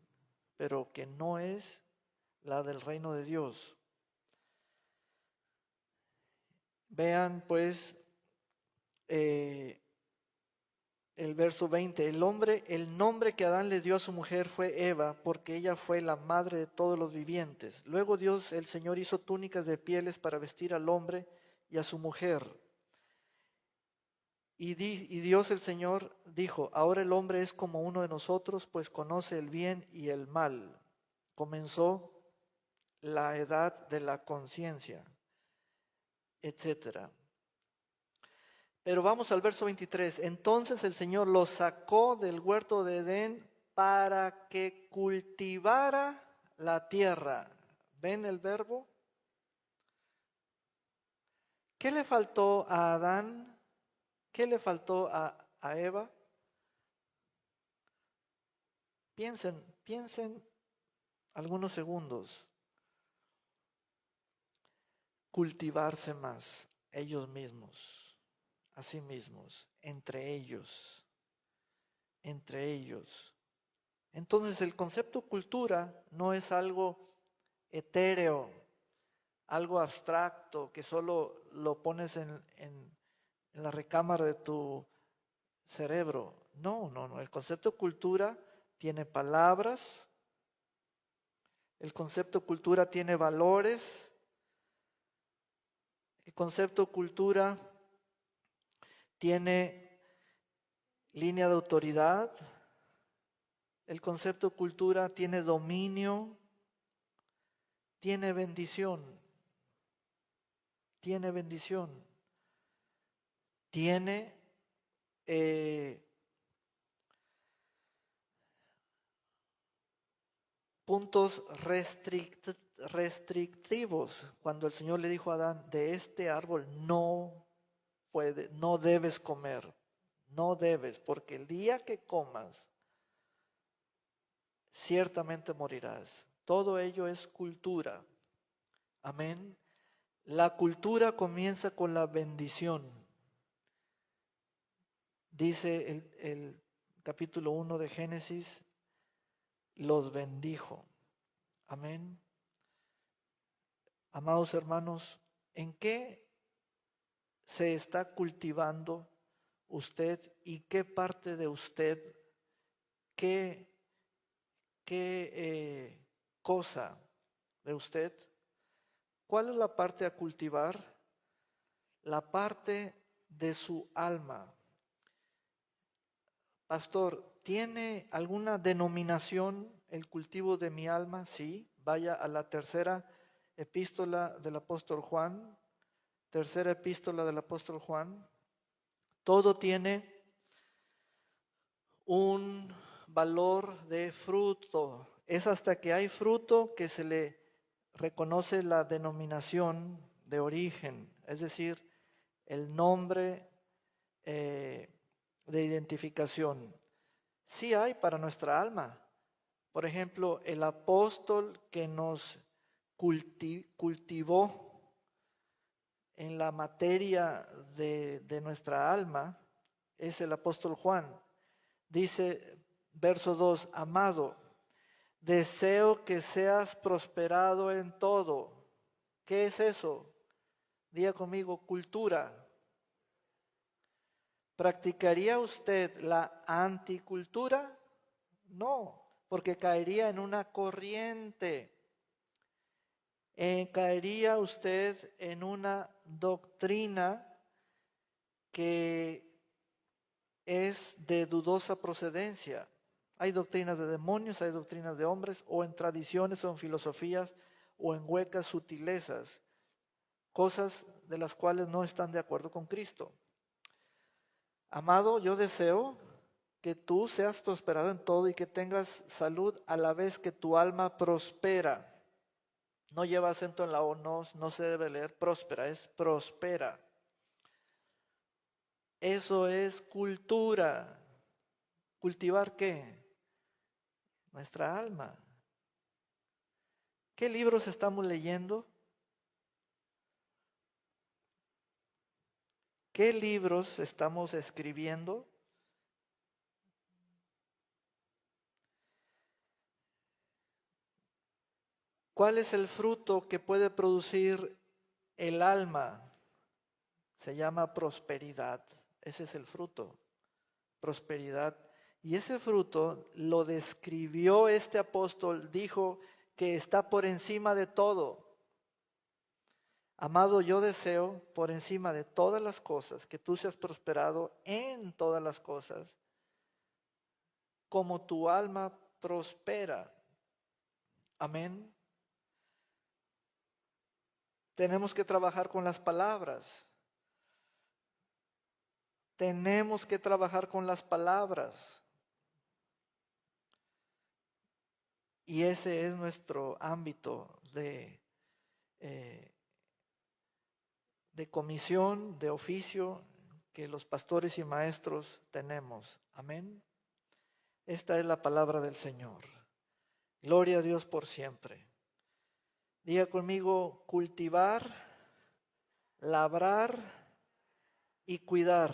pero que no es la del reino de Dios. Vean pues el verso 20, el nombre que Adán le dio a su mujer fue Eva, porque ella fue la madre de todos los vivientes. Luego Dios, el Señor, hizo túnicas de pieles para vestir al hombre y a su mujer. Y Dios, el Señor, dijo, ahora el hombre es como uno de nosotros, pues conoce el bien y el mal. Comenzó la edad de la conciencia, etcétera. Pero vamos al verso 23. Entonces el Señor los sacó del huerto de Edén para que cultivara la tierra. ¿Ven el verbo? ¿Qué le faltó a Adán? ¿Qué le faltó a Eva? Piensen algunos segundos. Cultivarse más ellos mismos, a sí mismos, entre ellos. Entonces el concepto cultura no es algo etéreo, algo abstracto que solo lo pones en la recámara de tu cerebro. No. El concepto cultura tiene palabras, el concepto cultura tiene valores, el concepto cultura tiene línea de autoridad, el concepto cultura tiene dominio, tiene bendición, tiene puntos restrictivos. Cuando el Señor le dijo a Adán, de este árbol no debes comer, no debes, porque el día que comas, ciertamente morirás. Todo ello es cultura. Amén. La cultura comienza con la bendición. Dice el capítulo 1 de Génesis, los bendijo. Amén. Amados hermanos, ¿en qué se está cultivando usted y qué parte de usted, qué cosa de usted? ¿Cuál es la parte a cultivar? La parte de su alma. Pastor, ¿tiene alguna denominación el cultivo de mi alma? Sí, vaya a la tercera epístola del apóstol Juan. Tercera epístola del apóstol Juan. Todo tiene un valor de fruto. Es hasta que hay fruto que se le reconoce la denominación de origen, es decir, el nombre de identificación. Sí hay para nuestra alma. Por ejemplo, el apóstol que nos cultivó en la materia de nuestra alma es el apóstol Juan. Dice, verso 2, amado, deseo que seas prosperado en todo. ¿Qué es eso? Diga conmigo, cultura. ¿Practicaría usted la anticultura? No, porque caería en una corriente. Caería usted en una doctrina que es de dudosa procedencia. Hay doctrinas de demonios, hay doctrinas de hombres, o en tradiciones o en filosofías o en huecas sutilezas, cosas de las cuales no están de acuerdo con Cristo. Amado, yo deseo que tú seas prosperado en todo y que tengas salud a la vez que tu alma prospera. No lleva acento en la O, no se debe leer próspera, es prospera. Eso es cultura. ¿Cultivar qué? Nuestra alma. ¿Qué libros estamos leyendo? ¿Qué libros estamos escribiendo? ¿Cuál es el fruto que puede producir el alma? Se llama prosperidad. Ese es el fruto. prosperidad. Y ese fruto lo describió este apóstol, dijo que está por encima de todo. Amado, yo deseo por encima de todas las cosas que tú seas prosperado en todas las cosas, como tu alma prospera. Amén. Tenemos que trabajar con las palabras. Tenemos que trabajar con las palabras. Y ese es nuestro ámbito de comisión, de oficio que los pastores y maestros tenemos. Amén. Esta es la palabra del Señor. Gloria a Dios por siempre. Diga conmigo, cultivar, labrar y cuidar.